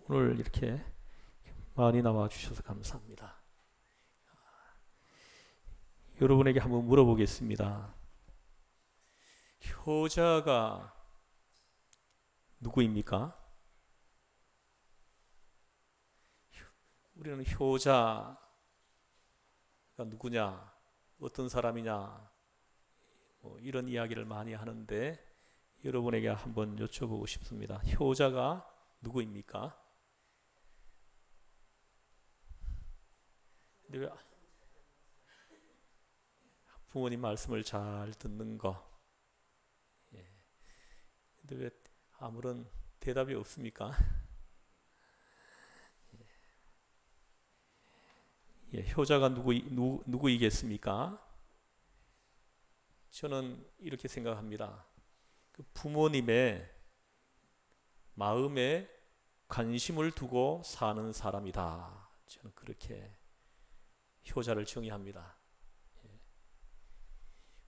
오늘 이렇게 많이 나와 주셔서 감사합니다. 여러분에게 한번 물어보겠습니다. 효자가 누구입니까? 우리는 효자가 누구냐, 어떤 사람이냐, 이런 이야기를 많이 하는데 여러분에게 한번 여쭤보고 싶습니다. 효자가 누구입니까? 근데 왜 부모님 말씀을 잘 듣는 거, 근데 왜 아무런 대답이 없습니까? 효자가 누구이겠습니까? 저는 이렇게 생각합니다. 그 부모님의 마음에 관심을 두고 사는 사람이다. 저는 그렇게 효자를 정의합니다.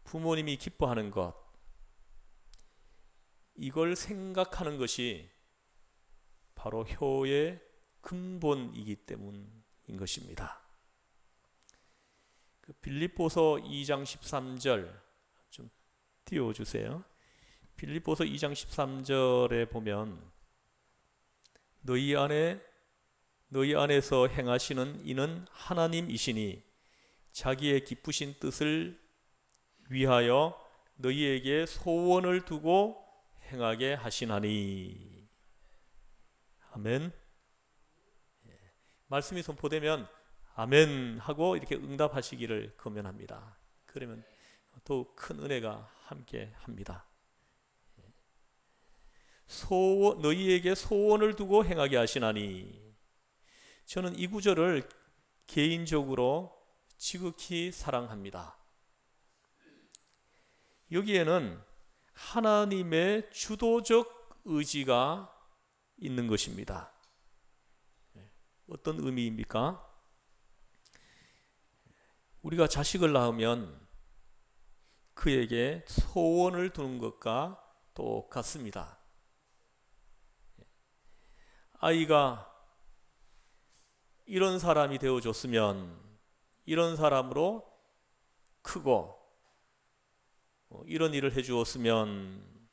부모님이 기뻐하는 것, 이걸 생각하는 것이 바로 효의 근본이기 때문인 것입니다. 그 빌립보서 2장 13절 좀 띄워주세요. 빌립보서 2장 13절에 보면 너희 안에서 행하시는 이는 하나님이시니 자기의 기쁘신 뜻을 위하여 너희에게 소원을 두고 행하게 하시나니. 아멘. 말씀이 선포되면 아멘 하고 이렇게 응답하시기를 권면합니다. 그러면 더욱 큰 은혜가 함께 합니다. 너희에게 소원을 두고 행하게 하시나니. 저는 이 구절을 개인적으로 지극히 사랑합니다. 여기에는 하나님의 주도적 의지가 있는 것입니다. 어떤 의미입니까? 우리가 자식을 낳으면 그에게 소원을 두는 것과 똑같습니다. 아이가 이런 사람이 되어줬으면, 이런 사람으로 크고 이런 일을 해주었으면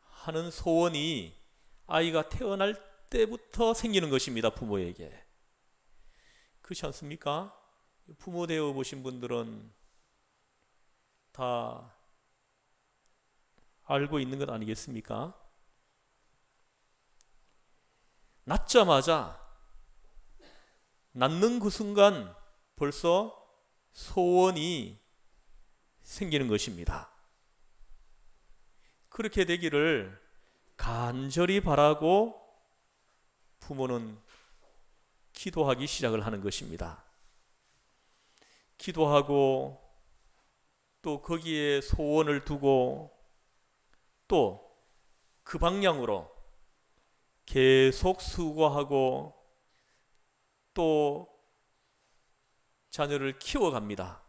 하는 소원이 아이가 태어날 때부터 생기는 것입니다. 부모에게. 그렇지 않습니까? 부모 되어 보신 분들은 다 알고 있는 것 아니겠습니까? 낳는 그 순간 벌써 소원이 생기는 것입니다. 그렇게 되기를 간절히 바라고 부모는 기도하기 시작을 하는 것입니다. 기도하고 또 거기에 소원을 두고 또 그 방향으로 계속 수고하고 또 자녀를 키워갑니다.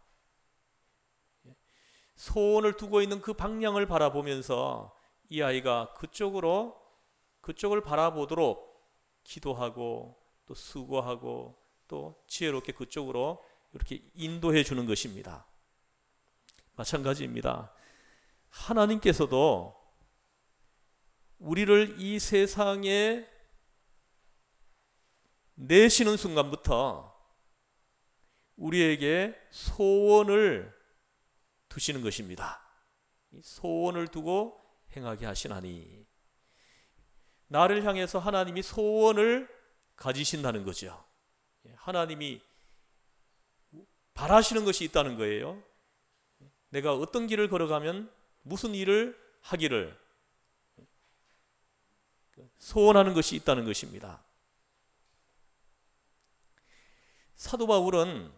소원을 두고 있는 그 방향을 바라보면서 이 아이가 그쪽을 바라보도록 기도하고 또 수고하고 또 지혜롭게 그쪽으로 이렇게 인도해 주는 것입니다. 마찬가지입니다. 하나님께서도 우리를 이 세상에 내시는 순간부터 우리에게 소원을 두시는 것입니다. 소원을 두고 행하게 하시나니. 나를 향해서 하나님이 소원을 가지신다는 거죠. 하나님이 바라시는 것이 있다는 거예요. 내가 어떤 길을 걸어가면 무슨 일을 하기를 소원하는 것이 있다는 것입니다. 사도 바울은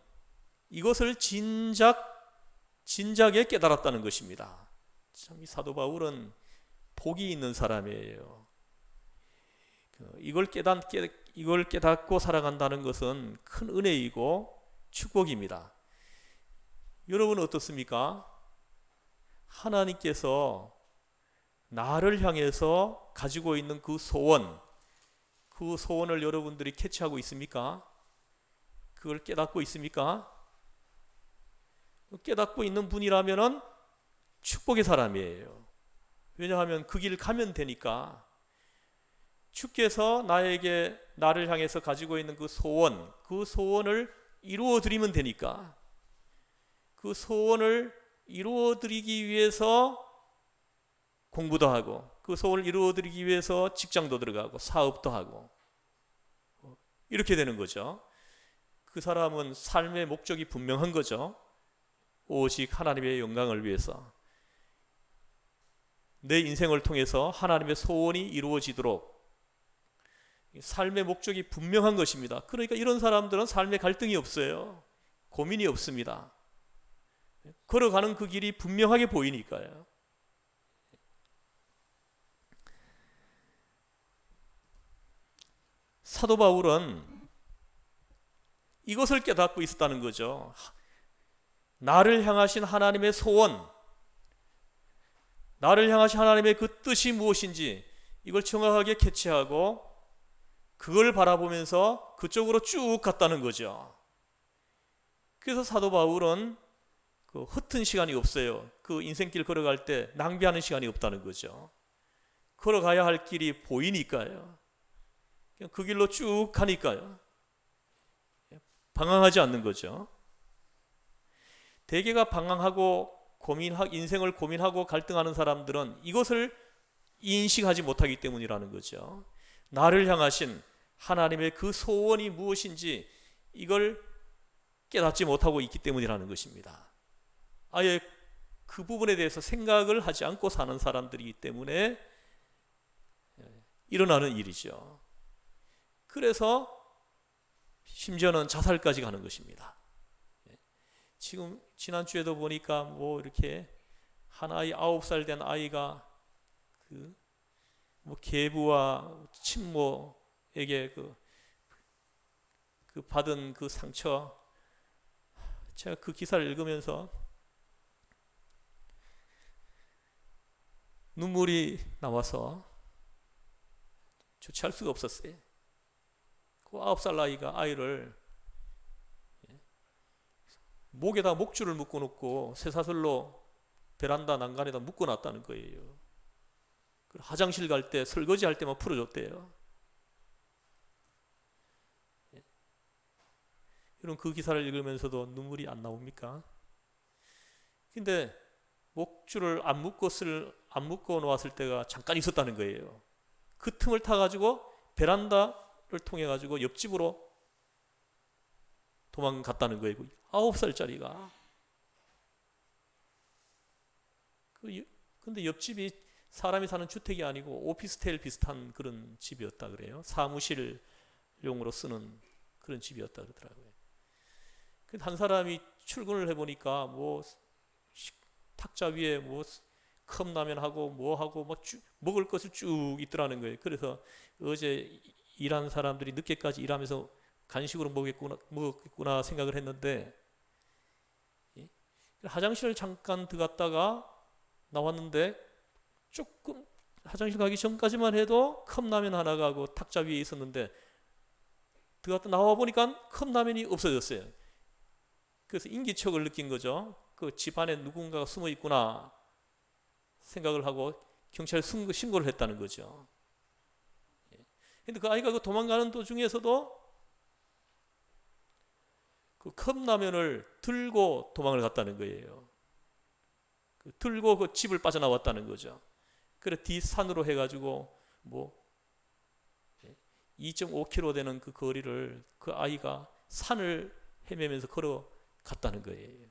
이것을 진작에 깨달았다는 것입니다. 참, 이 사도 바울은 복이 있는 사람이에요. 이걸 깨닫고 살아간다는 것은 큰 은혜이고 축복입니다. 여러분은 어떻습니까? 하나님께서 나를 향해서 가지고 있는 그 소원, 그 소원을 여러분들이 캐치하고 있습니까? 그걸 깨닫고 있습니까? 깨닫고 있는 분이라면 축복의 사람이에요. 왜냐하면 그 길 가면 되니까. 주께서 나를 향해서 가지고 있는 그 소원을 이루어 드리면 되니까. 그 소원을 이루어 드리기 위해서 공부도 하고, 그 소원을 이루어 드리기 위해서 직장도 들어가고 사업도 하고, 이렇게 되는 거죠. 그 사람은 삶의 목적이 분명한 거죠. 오직 하나님의 영광을 위해서, 내 인생을 통해서 하나님의 소원이 이루어지도록 삶의 목적이 분명한 것입니다. 그러니까 이런 사람들은 삶에 갈등이 없어요. 고민이 없습니다. 걸어가는 그 길이 분명하게 보이니까요. 사도 바울은 이것을 깨닫고 있었다는 거죠. 나를 향하신 하나님의 소원, 나를 향하신 하나님의 그 뜻이 무엇인지 이걸 정확하게 캐치하고 그걸 바라보면서 그쪽으로 쭉 갔다는 거죠. 그래서 사도 바울은 그 허튼 시간이 없어요. 그 인생길 걸어갈 때 낭비하는 시간이 없다는 거죠. 걸어가야 할 길이 보이니까요. 그냥 그 길로 쭉 가니까요. 방황하지 않는 거죠. 대개가 방황하고 인생을 고민하고 갈등하는 사람들은 이것을 인식하지 못하기 때문이라는 거죠. 나를 향하신 하나님의 그 소원이 무엇인지 이걸 깨닫지 못하고 있기 때문이라는 것입니다. 아예 그 부분에 대해서 생각을 하지 않고 사는 사람들이기 때문에 일어나는 일이죠. 그래서 심지어는 자살까지 가는 것입니다. 지금 지난주에도 보니까 뭐 이렇게 한 아이 9살 된 아이가 뭐 계부와 친모에게 그 받은 그 상처, 제가 그 기사를 읽으면서 눈물이 나와서 주체할 수가 없었어요. 그 9살 아이를 목에다 목줄을 묶어 놓고 쇠사슬로 베란다 난간에다 묶어 놨다는 거예요. 화장실 갈 때 설거지 할 때만 풀어줬대요. 여러분 그 기사를 읽으면서도 눈물이 안 나옵니까? 근데 목줄을 안 묶어 놓았을 때가 잠깐 있었다는 거예요. 그 틈을 타가지고 베란다를 통해 가지고 옆집으로 도망갔다는 거예요. 9살짜리가. 근데 옆집이 사람이 사는 주택이 아니고 오피스텔 비슷한 그런 집이었다 그래요. 사무실용으로 쓰는 그런 집이었다 그러더라고요. 한 사람이 출근을 해보니까 뭐 탁자 위에 뭐 컵라면하고 뭐하고 뭐 먹을 것을 쭉 있더라는 거예요. 그래서 어제 일하는 사람들이 늦게까지 일하면서 간식으로 먹겠구나 생각을 했는데, 화장실을 잠깐 들어갔다가 나왔는데 조금 화장실 가기 전까지만 해도 컵라면 하나가 하고 탁자 위에 있었는데 들어갔다 나와 보니까 컵라면이 없어졌어요. 그래서 인기척을 느낀 거죠. 그 집안에 누군가가 숨어 있구나 생각을 하고 경찰에 신고를 했다는 거죠. 근데 그 아이가 그 도망가는 도중에서도 그 컵라면을 들고 도망을 갔다는 거예요. 들고 그 집을 빠져나왔다는 거죠. 그래 뒷산으로 해가지고 뭐 2.5km 되는 그 거리를 그 아이가 산을 헤매면서 걸어갔다는 거예요.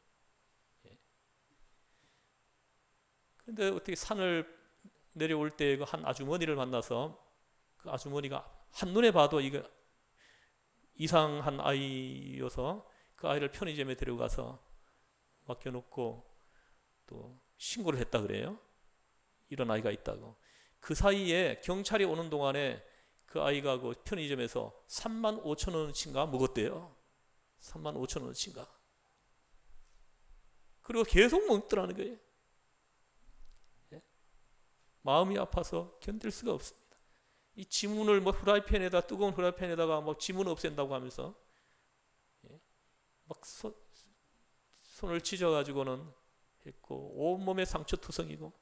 그런데 어떻게 산을 내려올 때 그 한 아주머니를 만나서 그 아주머니가 한눈에 봐도 이거 이상한 아이여서 그 아이를 편의점에 데려가서 맡겨놓고 또 신고를 했다 그래요. 이런 아이가 있다고. 그 사이에 경찰이 오는 동안에 그 아이가 그 편의점에서 35,000원어치인가 먹었대요. 35,000원어치인가. 그리고 계속 먹더라는 거예요. 마음이 아파서 견딜 수가 없습니다. 이 지문을 뭐 후라이팬에다 뜨거운 후라이팬에다가 뭐 지문 없앤다고 하면서 막 손을 찢어가지고는 했고 온몸에 상처투성이고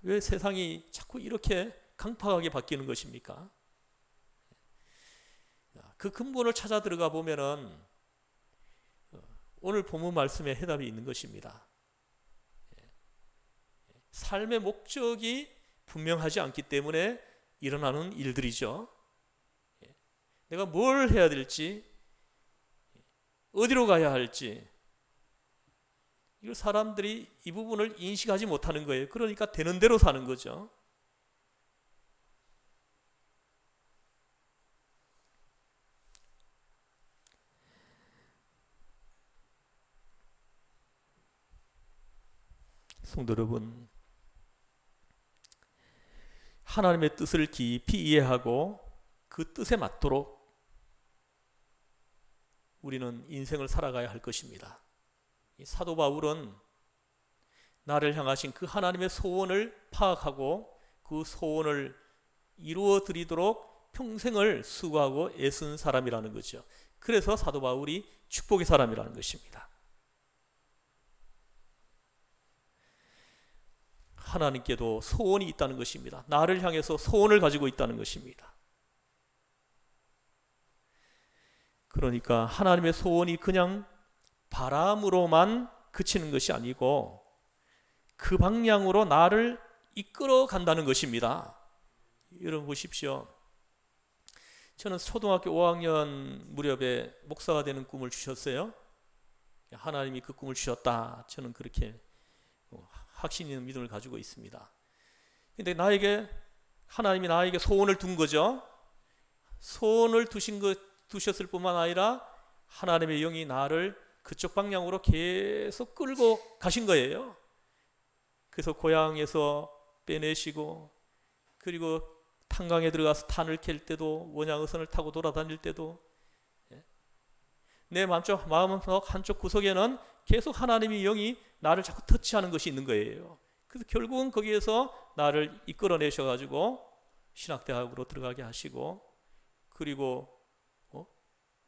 왜 세상이 자꾸 이렇게 강팍하게 바뀌는 것입니까? 그 근본을 찾아 들어가 보면은 오늘 본문 말씀에 해답이 있는 것입니다. 삶의 목적이 분명하지 않기 때문에 일어나는 일들이죠. 내가 뭘 해야 될지, 어디로 가야 할지, 이걸 사람들이 이 부분을 인식하지 못하는 거예요. 그러니까 되는 대로 사는 거죠. 성도 여러분, 하나님의 뜻을 깊이 이해하고 그 뜻에 맞도록 우리는 인생을 살아가야 할 것입니다. 이 사도 바울은 나를 향하신 그 하나님의 소원을 파악하고 그 소원을 이루어 드리도록 평생을 수고하고 애쓴 사람이라는 거죠. 그래서 사도 바울이 축복의 사람이라는 것입니다. 하나님께도 소원이 있다는 것입니다. 나를 향해서 소원을 가지고 있다는 것입니다. 그러니까 하나님의 소원이 그냥 바람으로만 그치는 것이 아니고 그 방향으로 나를 이끌어 간다는 것입니다. 여러분 보십시오. 저는 초등학교 5학년 무렵에 목사가 되는 꿈을 주셨어요. 하나님이 그 꿈을 주셨다. 저는 그렇게 확신 있는 믿음을 가지고 있습니다. 근데 하나님이 나에게 소원을 둔 거죠. 소원을 두셨을 뿐만 아니라 하나님의 영이 나를 그쪽 방향으로 계속 끌고 가신 거예요. 그래서 고향에서 빼내시고, 그리고 탄광에 들어가서 탄을 캘 때도, 원양어선을 타고 돌아다닐 때도, 내 마음 한쪽 구석에는 계속 하나님의 영이 나를 자꾸 터치하는 것이 있는 거예요. 그래서 결국은 거기에서 나를 이끌어내셔가지고 신학대학으로 들어가게 하시고, 그리고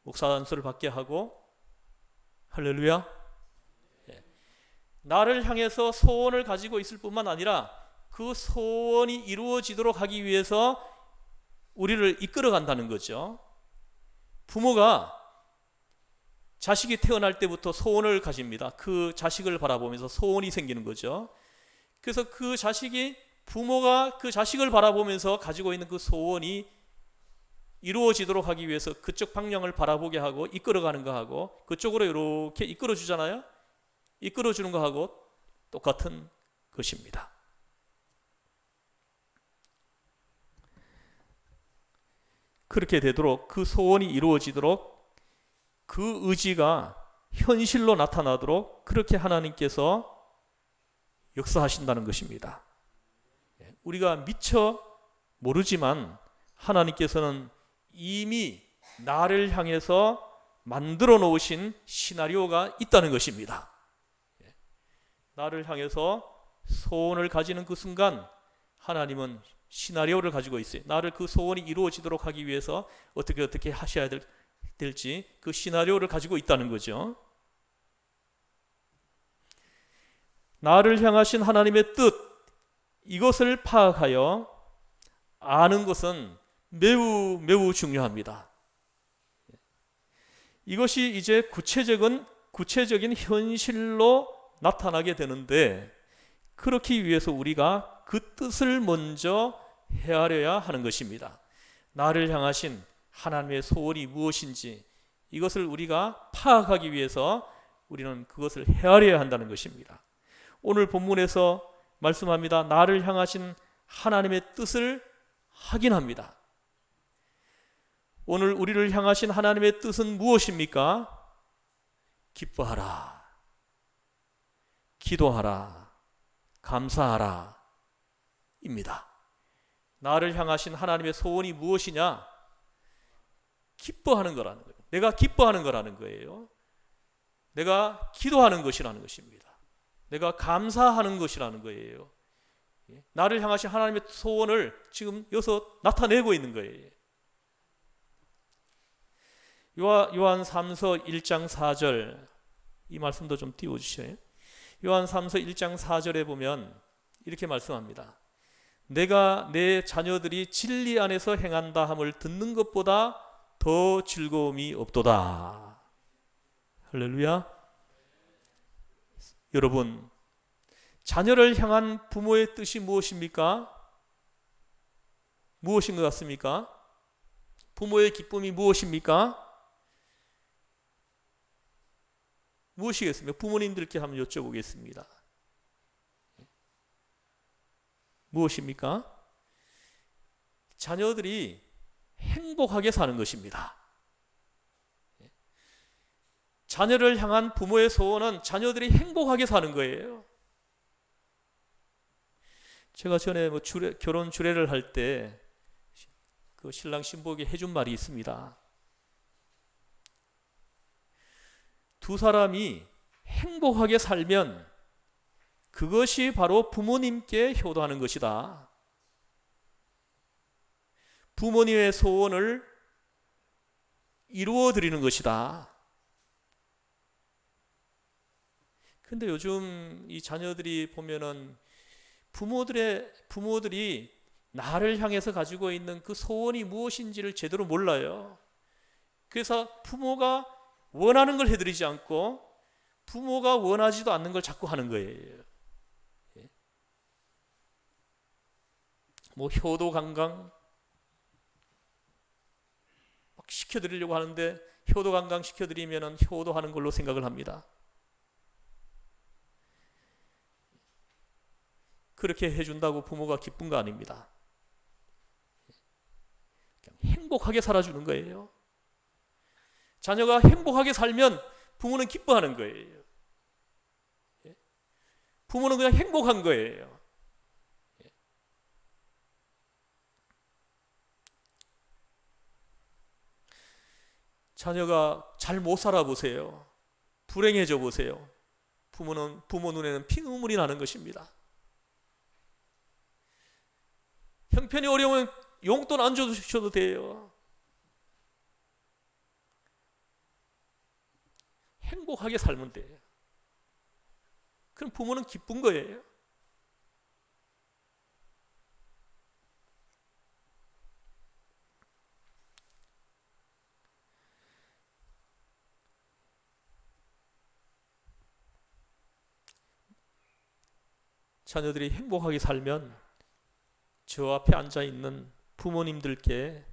목사 안수를 받게 하고, 할렐루야. 나를 향해서 소원을 가지고 있을 뿐만 아니라 그 소원이 이루어지도록 하기 위해서 우리를 이끌어 간다는 거죠. 부모가 자식이 태어날 때부터 소원을 가집니다. 그 자식을 바라보면서 소원이 생기는 거죠. 그래서 부모가 그 자식을 바라보면서 가지고 있는 그 소원이 이루어지도록 하기 위해서 그쪽 방향을 바라보게 하고 이끌어가는 거하고, 그쪽으로 이렇게 이끌어주잖아요. 이끌어주는 거하고 똑같은 것입니다. 그렇게 되도록, 그 소원이 이루어지도록, 그 의지가 현실로 나타나도록 그렇게 하나님께서 역사하신다는 것입니다. 우리가 미처 모르지만 하나님께서는 이미 나를 향해서 만들어 놓으신 시나리오가 있다는 것입니다. 나를 향해서 소원을 가지는 그 순간 하나님은 시나리오를 가지고 있어요. 나를 그 소원이 이루어지도록 하기 위해서 어떻게 하셔야 될지 그 시나리오를 가지고 있다는 거죠. 나를 향하신 하나님의 뜻, 이것을 파악하여 아는 것은 매우 매우 중요합니다. 이것이 이제 구체적인 현실로 나타나게 되는데, 그렇기 위해서 우리가 그 뜻을 먼저 헤아려야 하는 것입니다. 나를 향하신 하나님의 소원이 무엇인지 이것을 우리가 파악하기 위해서 우리는 그것을 헤아려야 한다는 것입니다. 오늘 본문에서 말씀합니다. 나를 향하신 하나님의 뜻을 확인합니다. 오늘 우리를 향하신 하나님의 뜻은 무엇입니까? 기뻐하라, 기도하라, 감사하라 입니다. 나를 향하신 하나님의 소원이 무엇이냐? 기뻐하는 거라는 거예요. 내가 기뻐하는 거라는 거예요. 내가 기도하는 것이라는 것입니다. 내가 감사하는 것이라는 거예요. 나를 향하신 하나님의 소원을 지금 여기서 나타내고 있는 거예요. 요한 3서 1장 4절 이 말씀도 좀 띄워주셔요. 요한 3서 1장 4절에 보면 이렇게 말씀합니다. 내가 내 자녀들이 진리 안에서 행한다 함을 듣는 것보다 더 즐거움이 없도다. 할렐루야. 여러분, 자녀를 향한 부모의 뜻이 무엇입니까? 무엇인 것 같습니까? 부모의 기쁨이 무엇입니까? 무엇이겠습니까? 부모님들께 한번 여쭤보겠습니다. 무엇입니까? 자녀들이 행복하게 사는 것입니다. 자녀를 향한 부모의 소원은 자녀들이 행복하게 사는 거예요. 제가 전에 결혼 주례를 할 때 그 신랑 신부에게 해준 말이 있습니다. 두 사람이 행복하게 살면 그것이 바로 부모님께 효도하는 것이다. 부모님의 소원을 이루어 드리는 것이다. 근데 요즘 이 자녀들이 보면은 부모들이 나를 향해서 가지고 있는 그 소원이 무엇인지를 제대로 몰라요. 그래서 부모가 원하는 걸 해드리지 않고 부모가 원하지도 않는 걸 자꾸 하는 거예요. 뭐 효도 관광 막 시켜드리려고 하는데 효도 관광 시켜드리면 효도하는 걸로 생각을 합니다. 그렇게 해준다고 부모가 기쁜 거 아닙니다. 그냥 행복하게 살아주는 거예요. 자녀가 행복하게 살면 부모는 기뻐하는 거예요. 부모는 그냥 행복한 거예요. 자녀가 잘 못 살아보세요. 불행해져 보세요. 부모 눈에는 피눈물이 나는 것입니다. 형편이 어려우면 용돈 안 주셔도 돼요. 행복하게 살면 돼요. 그럼 부모는 기쁜 거예요. 자녀들이 행복하게 살면 저 앞에 앉아있는 부모님들께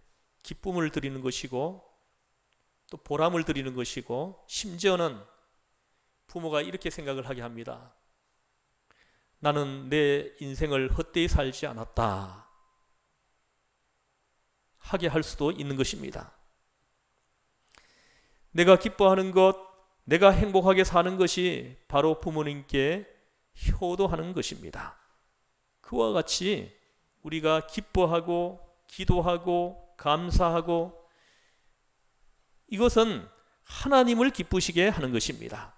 기쁨을 드리는 것이고 또 보람을 드리는 것이고 심지어는 부모가 이렇게 생각을 하게 합니다. 나는 내 인생을 헛되이 살지 않았다 하게 할 수도 있는 것입니다. 내가 기뻐하는 것, 내가 행복하게 사는 것이 바로 부모님께 효도하는 것입니다. 그와 같이 우리가 기뻐하고 기도하고 감사하고 이것은 하나님을 기쁘시게 하는 것입니다.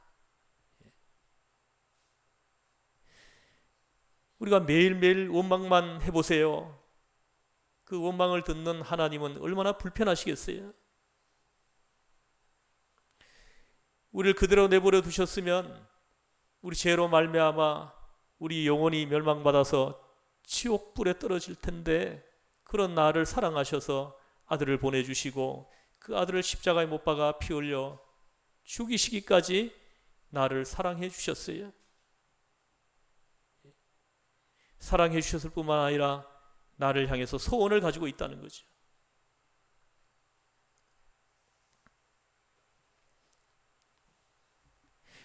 우리가 매일매일 원망만 해보세요. 그 원망을 듣는 하나님은 얼마나 불편하시겠어요? 우리를 그대로 내버려 두셨으면 우리 죄로 말미암아 우리 영혼이 멸망받아서 지옥불에 떨어질 텐데 그런 나를 사랑하셔서 아들을 보내주시고 그 아들을 십자가에 못 박아 피 흘려 죽이시기까지 나를 사랑해 주셨어요. 사랑해 주셨을 뿐만 아니라 나를 향해서 소원을 가지고 있다는 거죠.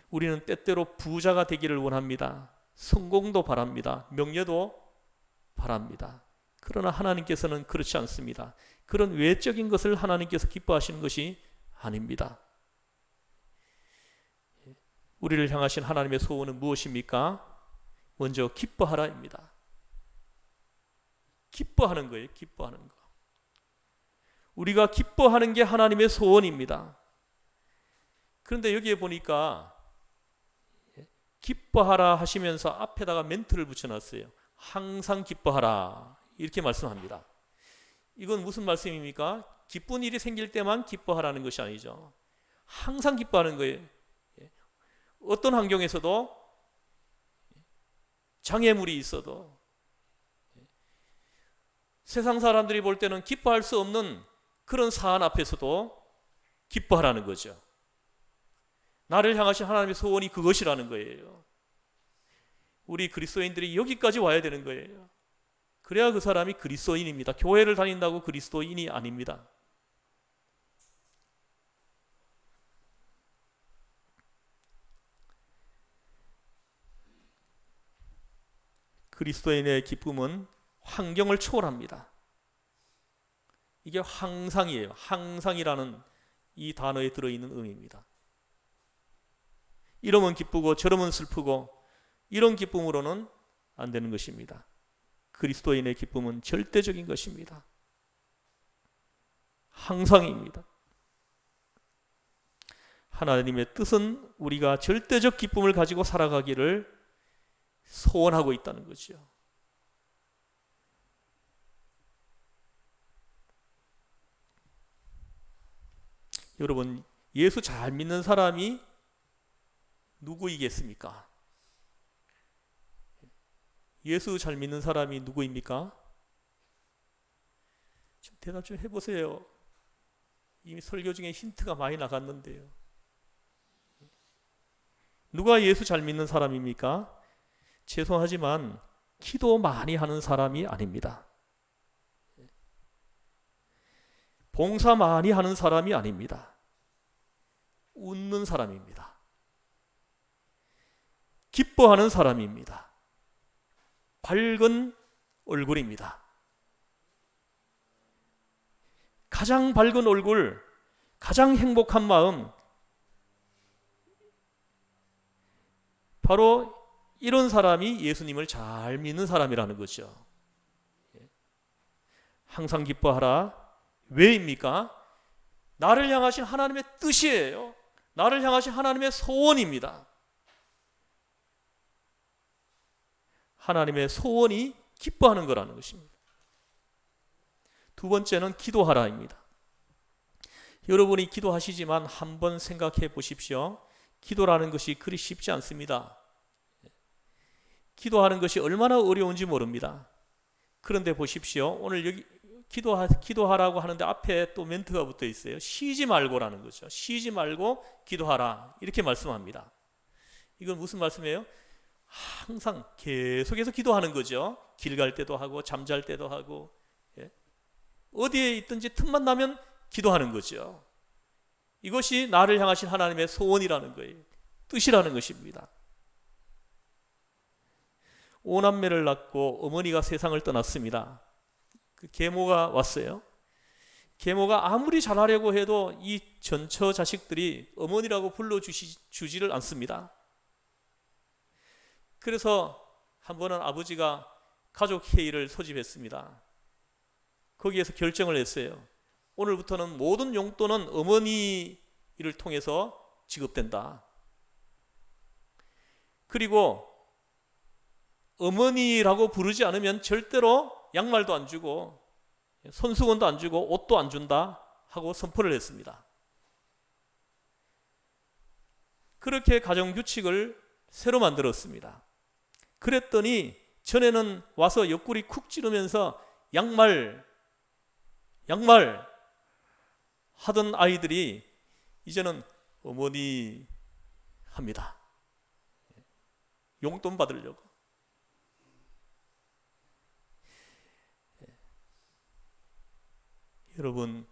우리는 때때로 부자가 되기를 원합니다. 성공도 바랍니다. 명예도 바랍니다. 그러나 하나님께서는 그렇지 않습니다. 그런 외적인 것을 하나님께서 기뻐하시는 것이 아닙니다. 우리를 향하신 하나님의 소원은 무엇입니까? 먼저 기뻐하라입니다. 기뻐하는 거예요. 기뻐하는 거. 우리가 기뻐하는 게 하나님의 소원입니다. 그런데 여기에 보니까 기뻐하라 하시면서 앞에다가 멘트를 붙여놨어요. 항상 기뻐하라 이렇게 말씀합니다. 이건 무슨 말씀입니까? 기쁜 일이 생길 때만 기뻐하라는 것이 아니죠. 항상 기뻐하는 거예요. 어떤 환경에서도, 장애물이 있어도, 세상 사람들이 볼 때는 기뻐할 수 없는 그런 사안 앞에서도 기뻐하라는 거죠. 나를 향하신 하나님의 소원이 그것이라는 거예요. 우리 그리스도인들이 여기까지 와야 되는 거예요. 그래야 그 사람이 그리스도인입니다. 교회를 다닌다고 그리스도인이 아닙니다. 그리스도인의 기쁨은 환경을 초월합니다. 이게 항상이에요. 항상이라는 이 단어에 들어있는 의미입니다. 이러면 기쁘고 저러면 슬프고 이런 기쁨으로는 안 되는 것입니다. 그리스도인의 기쁨은 절대적인 것입니다. 항상입니다. 하나님의 뜻은 우리가 절대적 기쁨을 가지고 살아가기를 소원하고 있다는 거죠. 여러분, 예수 잘 믿는 사람이 누구이겠습니까? 예수 잘 믿는 사람이 누구입니까? 좀 대답 좀 해보세요. 이미 설교 중에 힌트가 많이 나갔는데요. 누가 예수 잘 믿는 사람입니까? 죄송하지만 기도 많이 하는 사람이 아닙니다. 봉사 많이 하는 사람이 아닙니다. 웃는 사람입니다. 기뻐하는 사람입니다. 밝은 얼굴입니다. 가장 밝은 얼굴, 가장 행복한 마음, 바로 이런 사람이 예수님을 잘 믿는 사람이라는 거죠. 항상 기뻐하라. 왜입니까? 나를 향하신 하나님의 뜻이에요. 나를 향하신 하나님의 소원입니다. 하나님의 소원이 기뻐하는 거라는 것입니다. 두 번째는 기도하라입니다. 여러분이 기도하시지만 한번 생각해 보십시오. 기도라는 것이 그리 쉽지 않습니다. 기도하는 것이 얼마나 어려운지 모릅니다. 그런데 보십시오. 오늘 여기 기도하라고 하는데 앞에 또 멘트가 붙어 있어요. 쉬지 말고라는 거죠. 쉬지 말고 기도하라 이렇게 말씀합니다. 이건 무슨 말씀이에요? 항상 계속해서 기도하는 거죠. 길 갈 때도 하고 잠잘 때도 하고, 어디에 있든지 틈만 나면 기도하는 거죠. 이것이 나를 향하신 하나님의 소원이라는 거예요. 뜻이라는 것입니다. 오남매를 낳고 어머니가 세상을 떠났습니다. 그 계모가 왔어요. 계모가 아무리 잘하려고 해도 이 전처 자식들이 어머니라고 불러주지를 않습니다. 그래서 한 번은 아버지가 가족 회의를 소집했습니다. 거기에서 결정을 했어요. 오늘부터는 모든 용돈은 어머니를 통해서 지급된다. 그리고 어머니라고 부르지 않으면 절대로 양말도 안 주고 손수건도 안 주고 옷도 안 준다 하고 선포를 했습니다. 그렇게 가정규칙을 새로 만들었습니다. 그랬더니 전에는 와서 옆구리 쿡 찌르면서 양말 하던 아이들이 이제는 어머니 합니다. 용돈 받으려고. 여러분,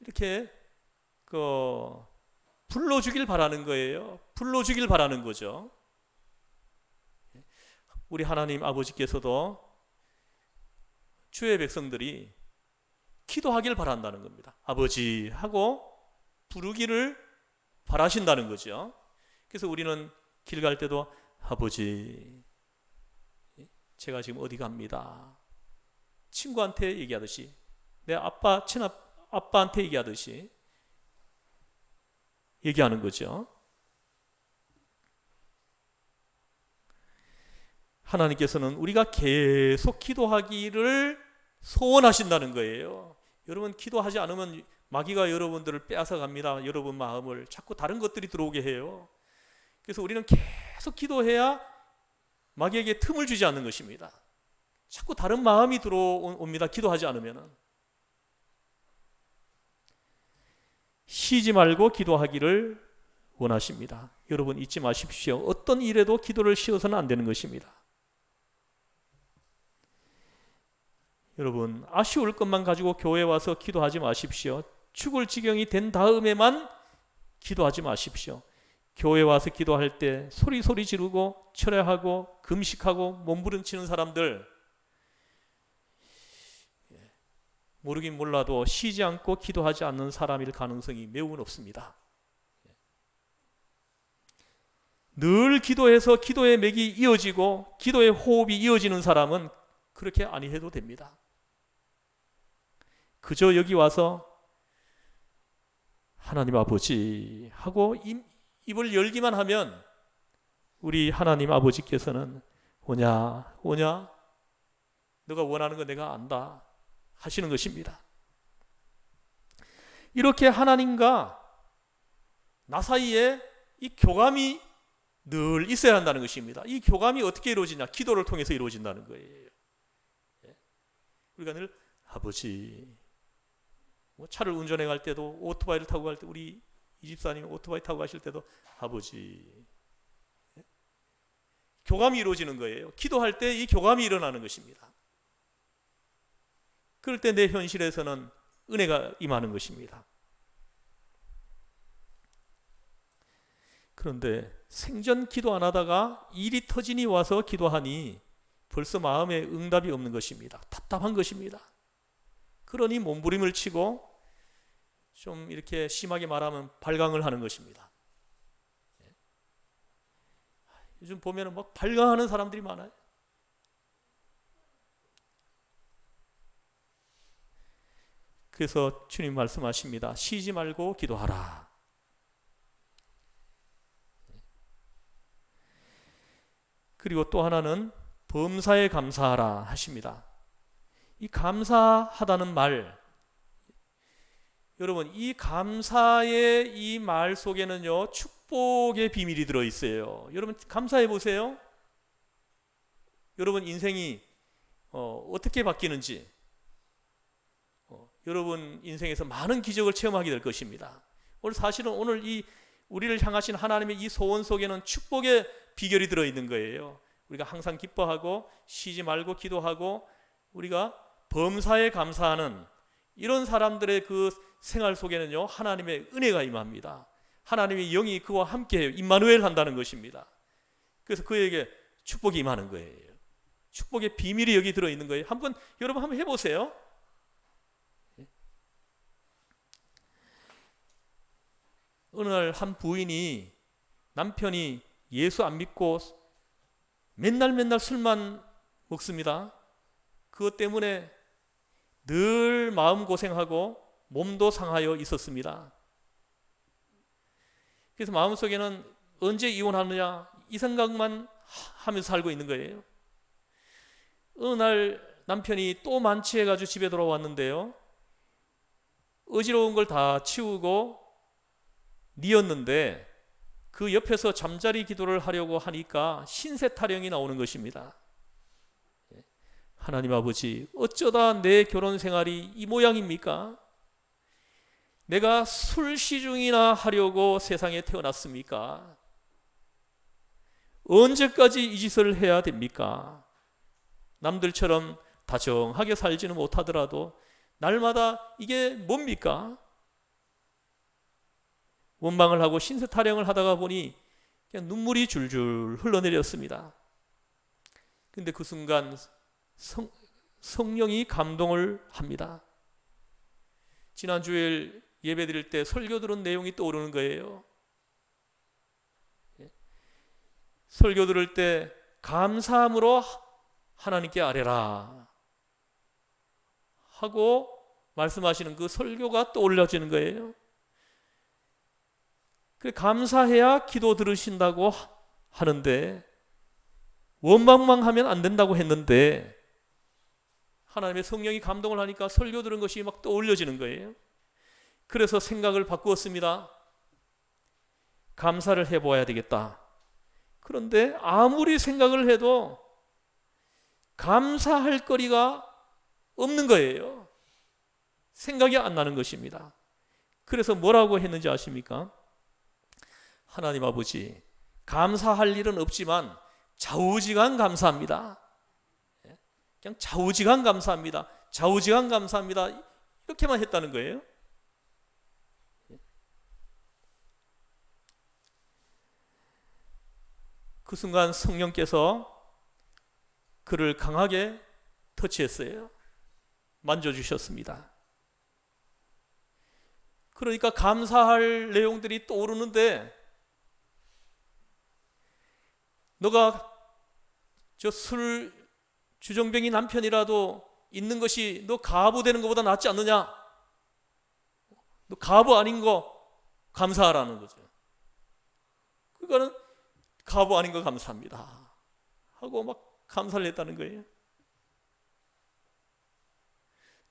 이렇게 불러주길 바라는 거예요. 불러주길 바라는 거죠. 우리 하나님 아버지께서도 주의 백성들이 기도하길 바란다는 겁니다. 아버지 하고 부르기를 바라신다는 거죠. 그래서 우리는 길 갈 때도 아버지, 제가 지금 어디 갑니다. 친구한테 얘기하듯이, 내 아빠한테 얘기하듯이 얘기하는 거죠. 하나님께서는 우리가 계속 기도하기를 소원하신다는 거예요. 여러분, 기도하지 않으면 마귀가 여러분들을 빼앗아 갑니다. 여러분 마음을 자꾸 다른 것들이 들어오게 해요. 그래서 우리는 계속 기도해야 마귀에게 틈을 주지 않는 것입니다. 자꾸 다른 마음이 들어옵니다. 기도하지 않으면. 쉬지 말고 기도하기를 원하십니다. 여러분, 잊지 마십시오. 어떤 일에도 기도를 쉬어서는 안 되는 것입니다. 여러분, 아쉬울 것만 가지고 교회에 와서 기도하지 마십시오. 죽을 지경이 된 다음에만 기도하지 마십시오. 교회 와서 기도할 때 소리 지르고 철회하고 금식하고 몸부림치는 사람들, 모르긴 몰라도 쉬지 않고 기도하지 않는 사람일 가능성이 매우 높습니다. 늘 기도해서 기도의 맥이 이어지고 기도의 호흡이 이어지는 사람은 그렇게 아니해도 됩니다. 그저 여기 와서 하나님 아버지 하고 입을 열기만 하면 우리 하나님 아버지께서는 오냐 너가 원하는 거 내가 안다 하시는 것입니다. 이렇게 하나님과 나 사이에 이 교감이 늘 있어야 한다는 것입니다. 이 교감이 어떻게 이루어지냐? 기도를 통해서 이루어진다는 거예요. 우리가 늘 아버지, 차를 운전해 갈 때도, 오토바이를 타고 갈 때, 우리 이 집사님 오토바이 타고 가실 때도 아버지, 교감이 이루어지는 거예요. 기도할 때 이 교감이 일어나는 것입니다. 그럴 때 내 현실에서는 은혜가 임하는 것입니다. 그런데 생전 기도 안 하다가 일이 터지니 와서 기도하니 벌써 마음에 응답이 없는 것입니다. 답답한 것입니다. 그러니 몸부림을 치고 좀 이렇게 심하게 말하면 발광을 하는 것입니다. 요즘 보면은 막 발광하는 사람들이 많아요. 그래서 주님 말씀하십니다. 쉬지 말고 기도하라. 그리고 또 하나는 범사에 감사하라 하십니다. 이 감사하다는 말, 여러분, 이 감사의 이 말 속에는요 축복의 비밀이 들어있어요. 여러분 감사해 보세요. 여러분 인생이 어떻게 바뀌는지, 여러분 인생에서 많은 기적을 체험하게 될 것입니다. 사실은 오늘 이 우리를 향하신 하나님의 이 소원 속에는 축복의 비결이 들어있는 거예요. 우리가 항상 기뻐하고 쉬지 말고 기도하고 우리가 범사에 감사하는 이런 사람들의 그 생활 속에는요 하나님의 은혜가 임합니다. 하나님의 영이 그와 함께해요. 임마누엘 한다는 것입니다. 그래서 그에게 축복이 임하는 거예요. 축복의 비밀이 여기 들어있는 거예요. 여러분 한번 해보세요. 어느 날 한 부인이 남편이 예수 안 믿고 맨날 술만 먹습니다. 그것 때문에 늘 마음고생하고 몸도 상하여 있었습니다. 그래서 마음속에는 언제 이혼하느냐 이 생각만 하면서 살고 있는 거예요. 어느 날 남편이 또 만취해가지고 집에 돌아왔는데요, 어지러운 걸 다 치우고 뉘었는데 그 옆에서 잠자리 기도를 하려고 하니까 신세 타령이 나오는 것입니다. 하나님 아버지, 어쩌다 내 결혼 생활이 이 모양입니까? 내가 술 시중이나 하려고 세상에 태어났습니까? 언제까지 이 짓을 해야 됩니까? 남들처럼 다정하게 살지는 못하더라도 날마다 이게 뭡니까? 원망을 하고 신세 타령을 하다가 보니 그냥 눈물이 줄줄 흘러내렸습니다. 근데 그 순간 성령이 감동을 합니다. 지난 주일 예배 드릴 때 설교 들은 내용이 떠오르는 거예요. 설교 들을 때 감사함으로 하나님께 아뢰라 하고 말씀하시는 그 설교가 떠올려지는 거예요. 감사해야 기도 들으신다고 하는데 원망만 하면 안 된다고 했는데 하나님의 성령이 감동을 하니까 설교 들은 것이 막 떠올려지는 거예요. 그래서 생각을 바꾸었습니다. 감사를 해보아야 되겠다. 그런데 아무리 생각을 해도 감사할 거리가 없는 거예요. 생각이 안 나는 것입니다. 그래서 뭐라고 했는지 아십니까? 하나님 아버지, 감사할 일은 없지만 좌우지간 감사합니다. 그냥 좌우지간 감사합니다. 좌우지간 감사합니다. 이렇게만 했다는 거예요. 그 순간 성령께서 그를 강하게 터치했어요. 만져주셨습니다. 그러니까 감사할 내용들이 떠오르는데, 너가 저 술 주정뱅이 남편이라도 있는 것이 너 가부 되는 것보다 낫지 않느냐? 너 가부 아닌 거 감사하라는 거죠. 그거는 가부 아닌 거 감사합니다 하고 막 감사를 했다는 거예요.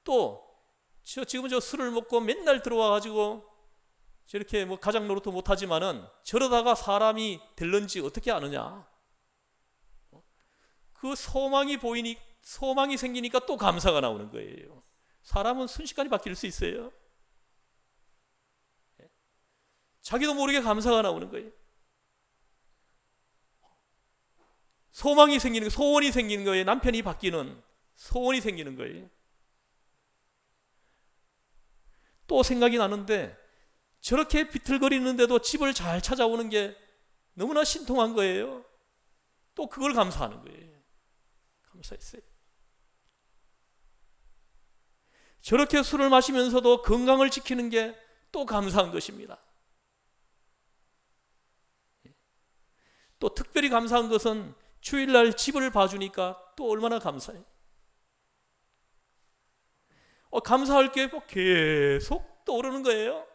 또 지금 저 술을 먹고 맨날 들어와 가지고 저렇게 뭐 가장 노릇도 못하지만은 저러다가 사람이 될런지 어떻게 아느냐? 그 소망이 생기니까 또 감사가 나오는 거예요. 사람은 순식간에 바뀔 수 있어요. 자기도 모르게 감사가 나오는 거예요. 소망이 생기는, 소원이 생기는 거예요. 남편이 바뀌는 소원이 생기는 거예요. 또 생각이 나는데 저렇게 비틀거리는데도 집을 잘 찾아오는 게 너무나 신통한 거예요. 또 그걸 감사하는 거예요. 감사했어요. 저렇게 술을 마시면서도 건강을 지키는 게 또 감사한 것입니다. 또 특별히 감사한 것은 주일날 집을 봐주니까 또 얼마나 감사해요. 감사할 게 뭐 계속 떠오르는 거예요.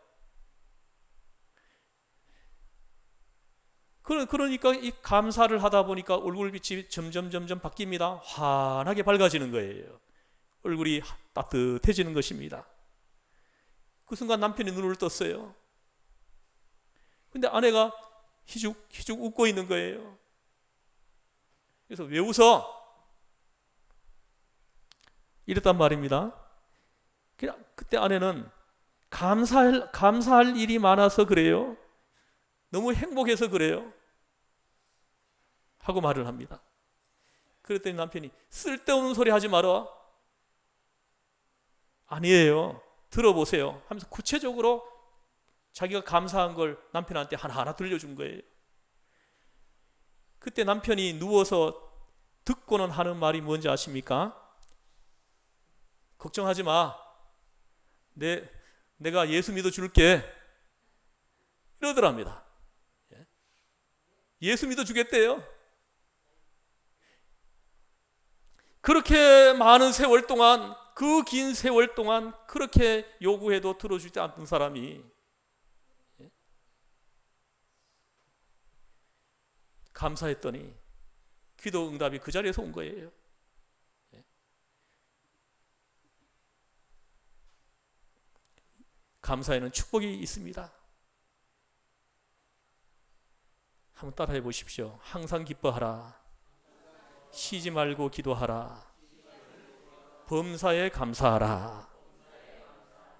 그러니까 이 감사를 하다 보니까 얼굴빛이 점점 바뀝니다. 환하게 밝아지는 거예요. 얼굴이 따뜻해지는 것입니다. 그 순간 남편이 눈을 떴어요. 근데 아내가 희죽 웃고 있는 거예요. 그래서 왜 웃어? 이랬단 말입니다. 그때 아내는 감사할 일이 많아서 그래요. 너무 행복해서 그래요. 하고 말을 합니다. 그랬더니 남편이 쓸데없는 소리 하지 마라. 아니에요. 들어보세요. 하면서 구체적으로 자기가 감사한 걸 남편한테 하나하나 들려준 거예요. 그때 남편이 누워서 듣고는 하는 말이 뭔지 아십니까? 걱정하지 마. 내가 예수 믿어줄게. 이러더랍니다. 예수 믿어주겠대요. 그렇게 많은 세월 동안, 그 긴 세월 동안 그렇게 요구해도 들어주지 않던 사람이 감사했더니 기도 응답이 그 자리에서 온 거예요. 감사에는 축복이 있습니다. 한번 따라해 보십시오. 항상 기뻐하라. 쉬지 말고 기도하라. 범사에 감사하라.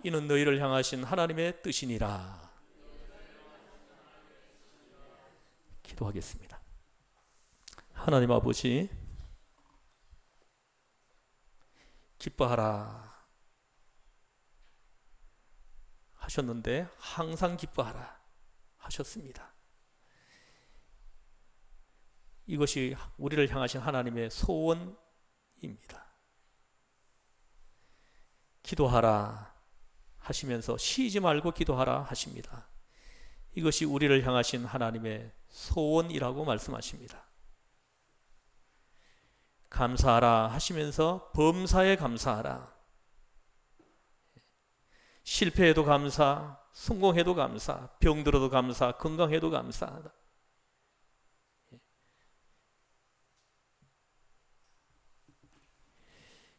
이는 너희를 향하신 하나님의 뜻이니라. 기도하겠습니다. 하나님 아버지, 기뻐하라 하셨는데 항상 기뻐하라 하셨습니다. 이것이 우리를 향하신 하나님의 소원입니다. 기도하라 하시면서 쉬지 말고 기도하라 하십니다. 이것이 우리를 향하신 하나님의 소원이라고 말씀하십니다. 감사하라 하시면서 범사에 감사하라. 실패해도 감사, 성공해도 감사, 병들어도 감사, 건강해도 감사하다.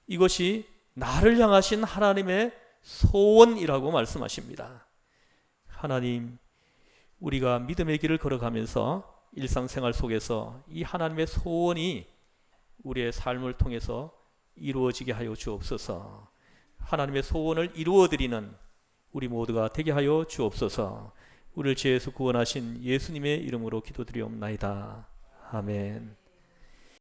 이것이 나를 향하신 하나님의 소원이라고 말씀하십니다. 하나님, 우리가 믿음의 길을 걸어가면서 일상생활 속에서 이 하나님의 소원이 우리의 삶을 통해서 이루어지게 하여 주옵소서. 하나님의 소원을 이루어드리는 우리 모두가 되게 하여 주옵소서. 우리를 죄에서 구원하신 예수님의 이름으로 기도드리옵나이다. 아멘.